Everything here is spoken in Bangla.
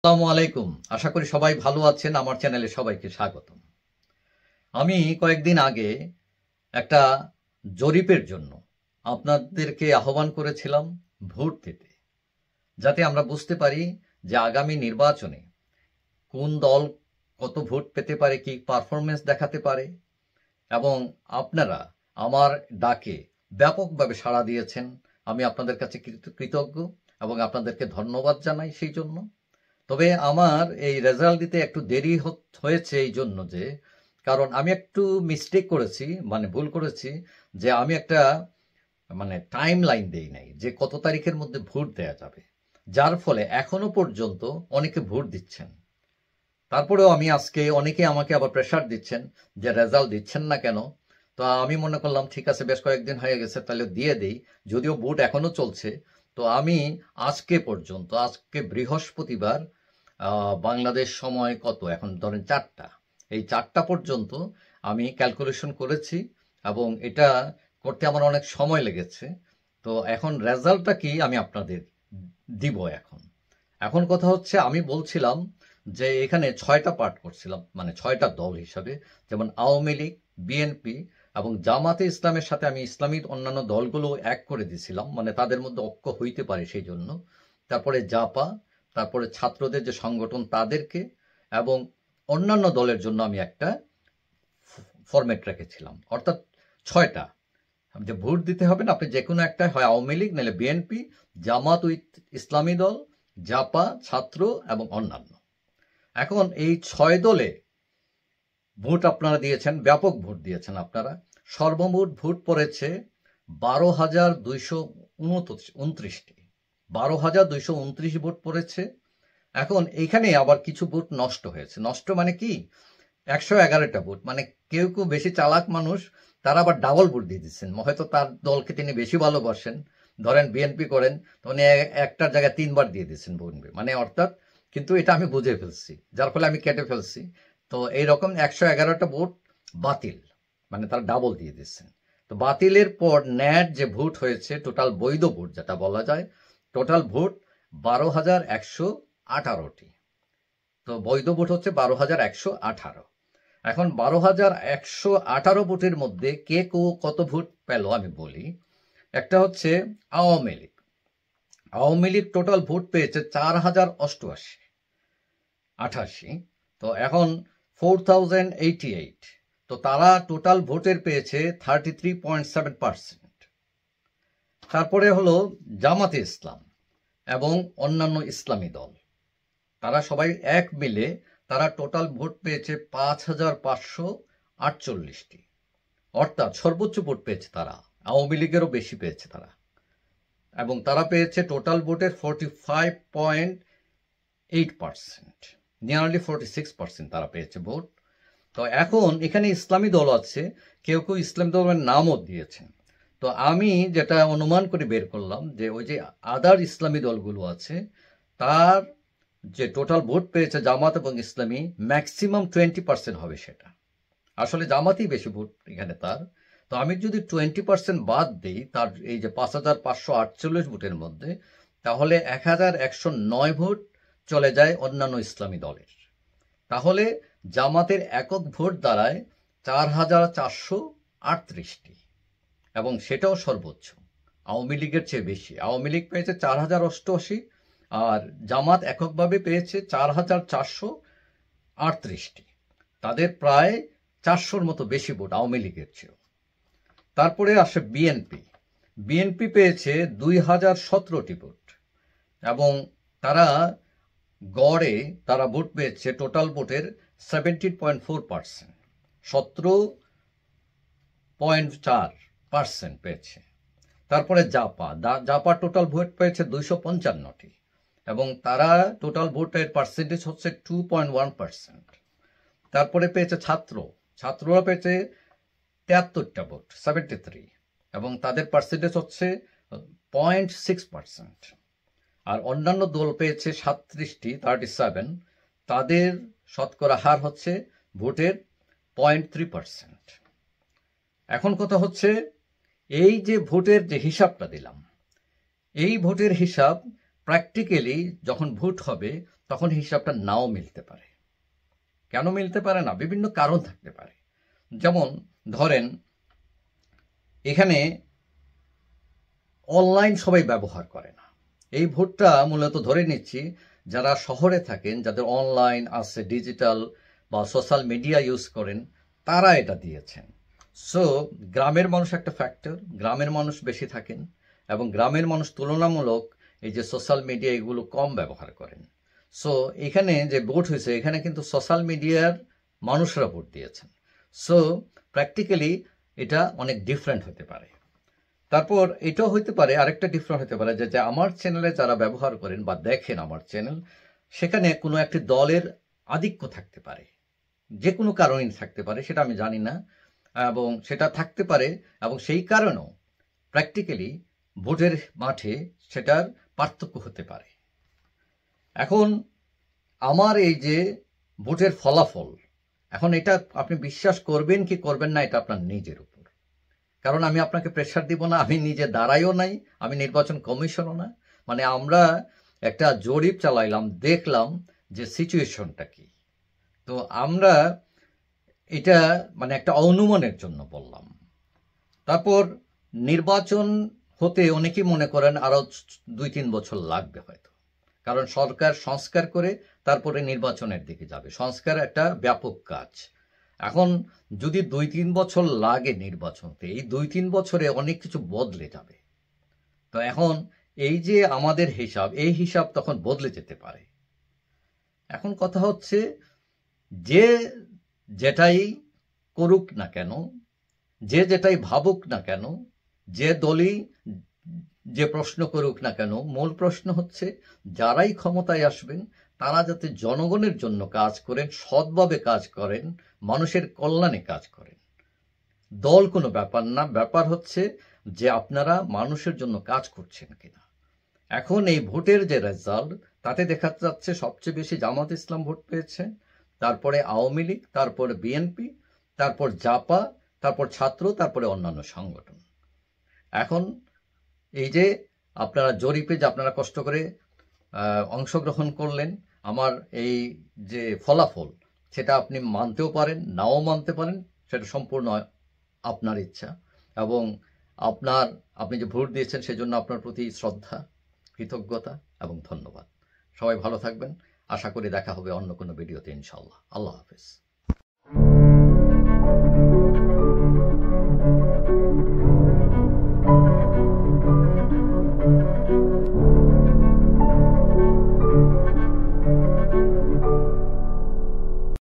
আসসালামু আলাইকুম। আশা করি সবাই ভালো আছেন। আমার চ্যানেলে সবাইকে স্বাগতম। আমি কয়েকদিন আগে একটা জরিপের জন্য আপনাদেরকে আহ্বান করেছিলাম ভোট দিতে, যাতে আমরা বুঝতে পারি যে আগামী নির্বাচনে কোন দল কত ভোট পেতে পারে, কি পারফরমেন্স দেখাতে পারে। এবং আপনারা আমার ডাকে ব্যাপকভাবে সাড়া দিয়েছেন। আমি আপনাদের কাছে কৃতজ্ঞ এবং আপনাদেরকে ধন্যবাদ জানাই সেই জন্য। তবে আমার এই রেজাল্ট দিতে একটু দেরি হয়েছে এই জন্য যে, কারণ আমি একটু মিস্টেক করেছি, মানে ভুল করেছি, যে আমি একটা টাইম লাইন দেই নাই যে কত তারিখের মধ্যে ভোট দেয়া যাবে, যার ফলে এখনো পর্যন্ত অনেকে ভোট দিচ্ছেন। তারপরেও আমি আজকে অনেকে আমাকে আবার প্রেশার দিচ্ছেন যে রেজাল্ট দিচ্ছেন না কেন। তো আমি মনে করলাম ঠিক আছে, বেশ কয়েকদিন হয়ে গেছে, তাহলে দিয়ে দেই, যদিও ভোট এখনো চলছে। তো আমি আজকে পর্যন্ত, আজকে বৃহস্পতিবার, বাংলাদেশ সময় কত এখন ধরেন 4টা, এই 4টা পর্যন্ত আমি ক্যালকুলেশন করেছি এবং এটা করতে আমার অনেক সময় লেগেছে। তো এখন রেজাল্টটা কি আমি আপনাদের দিব। এখন এখন কথা হচ্ছে, আমি বলছিলাম যে এখানে 6টা পার্ট করছিলাম, মানে 6টা দল হিসাবে, যেমন আওয়ামী লীগ, বিএনপি এবং জামাতে ইসলামের সাথে আমি ইসলামী অন্যান্য দলগুলো এক করে দিয়েছিলাম, মানে তাদের মধ্যে ঐক্য হইতে পারে সেই জন্য। তারপরে জাপা, তারপরে ছাত্রদের যে সংগঠন তাদেরকে, এবং অন্যান্য দলের জন্য আমি একটা ফরম্যাট রেখেছিলাম, অর্থাৎ 6টা যে ভোট দিতে হবে না, আপনি যে কোনো একটা, হয় আওয়ামী লীগ, নাহলে বিএনপি, জামাত উইথ ইসলামী দল, জাপা, ছাত্র এবং অন্যান্য। এখন এই 6 দলে ভোট আপনারা দিয়েছেন, ব্যাপক ভোট দিয়েছেন আপনারা। সর্বমোট ভোট পড়েছে 12,229টি, 12,229 ভোট পড়েছে। এখন এইখানে আবার কিছু ভোট নষ্ট হয়েছে। নষ্ট মানে কি, 111টা ভোট, মানে কেউ কেউ বেশি চালাক মানুষ, তারা আবার ডাবল ভোট দিয়ে দিচ্ছেন। হয়তো তার দলকে তিনি বেশি ভালোবাসেন, ধরেন বিএনপি করেন, তো উনি একটার জায়গায় 3বার দিয়ে দিচ্ছেন ভোট, মানে অর্থাৎ, কিন্তু এটা আমি বুঝে ফেলছি, যার ফলে আমি কেটে ফেলছি। তো এইরকম 111টা ভোট বাতিল, মানে তারা ডাবল দিয়ে দিচ্ছেন। তো বাতিলের পর ন্যাট যে ভোট হয়েছে, টোটাল বৈধ ভোট যেটা বলা যায়, টোটাল ভোট 12,118টি। তো বৈধ ভোট হচ্ছে 12,118। এখন 12,118 ভোটের মধ্যে কে কত ভোট পেল আমি বলি। একটা হচ্ছে আওয়ামী লীগ। আওয়ামী লীগ টোটাল ভোট পেয়েছে 4,088। তো এখন 4,088, তো তারা টোটাল ভোটের পেয়েছে 33.7%। তারপরে হলো জামাতে ইসলাম এবং অন্যান্য ইসলামী দল, তারা সবাই এক মিলে তারা টোটাল ভোট পেয়েছে 5,548টি, অর্থাৎ সর্বোচ্চ ভোট পেয়েছে তারা, আওয়ামী লীগেরও বেশি পেয়েছে তারা, এবং তারা পেয়েছে টোটাল ভোটের 45.8%, নিয়ারলি 46% তারা পেয়েছে ভোট। তো এখন এখানে ইসলামী দল আছে, কেউ কেউ ইসলামী দলের নামও দিয়েছেন। তো আমি যেটা অনুমান করে বের করলাম যে ওই যে আদার ইসলামী দলগুলো আছে, তার যে টোটাল ভোট পেয়েছে জামাত এবং ইসলামী, ম্যাক্সিমাম 20% হবে সেটা। আসলে জামাতই বেশি ভোট এখানে তার। তো আমি যদি 20% বাদ দিই তার এই যে 5,548 ভোটের মধ্যে, তাহলে 1,109 ভোট চলে যায় অন্যান্য ইসলামী দলের। তাহলে জামাতের একক ভোট দাঁড়ায় 4,438টি, এবং সেটাও সর্বোচ্চ, আওয়ামী লীগের চেয়ে বেশি। আওয়ামী লীগ পেয়েছে 4,088, আর জামাত এককভাবে পেয়েছে 4,438টি, তাদের প্রায় 400-র মতো বেশি ভোট আওয়ামী লীগের চেয়েও। তারপরে আসে বিএনপি। বিএনপি পেয়েছে 2,017টি ভোট, এবং তারা গড়ে তারা ভোট পেয়েছে টোটাল ভোটের 17.4%, 17.4% পেয়েছে। তারপরে জাপা টোটাল ভোট পেয়েছে 255টি, এবং তারা টোটাল ভোটের পার্সেন্টেজ হচ্ছে 2.1%। তারপরে পেয়েছে ছাত্ররা পেয়েছে 73টা ভোট, 73, এবং তাদের পার্সেন্টেজ হচ্ছে 0.6%। আর অন্যান্য দল পেয়েছে 37টি, 37, তাদের শতকরা হার হচ্ছে ভোটের 0.3%। এখন কথা হচ্ছে, এই যে ভোটের যে হিসাবটা দিলাম, এই ভোটের হিসাব প্র্যাকটিক্যালি যখন ভোট হবে তখন হিসাবটা নাও মিলতে পারে। কেন মিলতে পারে না? বিভিন্ন কারণ থাকতে পারে। যেমন ধরেন এখানে অনলাইন সবাই ব্যবহার করে না। এই ভোটটা মূলত ধরে নিচ্ছি যারা শহরে থাকেন, যাদের অনলাইন আছে, ডিজিটাল বা সোশ্যাল মিডিয়া ইউজ করেন, তারা এটা দিয়েছেন। সো গ্রামের মানুষ একটা ফ্যাক্টর, গ্রামের মানুষ বেশি থাকেন এবং গ্রামের মানুষ তুলনামূলক এই যে সোশ্যাল মিডিয়া এগুলো কম ব্যবহার করেন। সো এখানে যে ভোট হয়েছে এখানে কিন্তু সোশ্যাল মিডিয়ার মানুষরা ভোট দিয়েছেন। সো প্র্যাকটিক্যালি এটা অনেক ডিফারেন্ট হতে পারে। তারপর এটাও হইতে পারে, আরেকটা ডিফারেন্ট হতে পারে যে আমার চ্যানেলে যারা ব্যবহার করেন বা দেখেন আমার চ্যানেল, সেখানে কোনো একটি দলের আধিক্য থাকতে পারে, যে কোনো কারণেই থাকতে পারে, সেটা আমি জানি না, এবং সেটা থাকতে পারে এবং সেই কারণেও প্র্যাকটিক্যালি ভোটের মাঠে সেটার পার্থক্য হতে পারে। এখন আমার এই যে ভোটের ফলাফল, এখন এটা আপনি বিশ্বাস করবেন কি করবেন না এটা আপনার নিজের উপর। কারণ আমি আপনাকে প্রেশার দিব না, আমি নিজে দাঁড়াইও নাই, আমি নির্বাচন কমিশনও না। মানে আমরা একটা জরিপ চালাইলাম, দেখলাম যে সিচুয়েশনটা কি। তো আমরা এটা মানে একটা অনুমানের জন্য বললাম। তারপর নির্বাচন হতে অনেকেই মনে করেন আরো 2-3 বছর লাগবে হয়তো, কারণ সরকার সংস্কার করে তারপরে নির্বাচনের দিকে যাবে। সংস্কার একটা ব্যাপক কাজ। এখন যদি 2-3 বছর লাগে নির্বাচনতে, এই 2-3 বছরে অনেক কিছু বদলে যাবে। তো এখন এই যে আমাদের হিসাব, এই হিসাব তখন বদলে যেতে পারে। এখন কথা হচ্ছে যে যেটাই করুক না কেন, যে যেটাই ভাবুক না কেন, যে দলই যে প্রশ্ন করুক না কেন, মূল প্রশ্ন হচ্ছে যারাই ক্ষমতায় আসবেন তারা যাতে জনগণের জন্য কাজ করেন, সৎভাবে কাজ করেন, মানুষের কল্যাণে কাজ করেন। দল কোনো ব্যাপার না, ব্যাপার হচ্ছে যে আপনারা মানুষের জন্য কাজ করছেন কিনা। এখন এই ভোটের যে রেজাল্ট, তাতে দেখা যাচ্ছে সবচেয়ে বেশি জামাত ইসলাম ভোট পেয়েছে, তারপরে আওয়ামী লীগ, তারপরে বিএনপি, তারপর জাপা, তারপর ছাত্র, তারপরে অন্যান্য সংগঠন। এখন এই যে আপনারা জরিপে যে আপনারা কষ্ট করে অংশগ্রহণ করলেন, আমার এই যে ফলাফল, সেটা আপনি মানতেও পারেন, নাও মানতে পারেন, সেটা সম্পূর্ণ আপনার ইচ্ছা। এবং আপনি যে ভোট দিয়েছেন সেজন্য আপনার প্রতি শ্রদ্ধা, কৃতজ্ঞতা এবং ধন্যবাদ। সবাই ভালো থাকবেন। আশা করি দেখা হবে অন্য কোনো ভিডিওতে ইনশাআল্লাহ। আল্লাহ হাফেজ।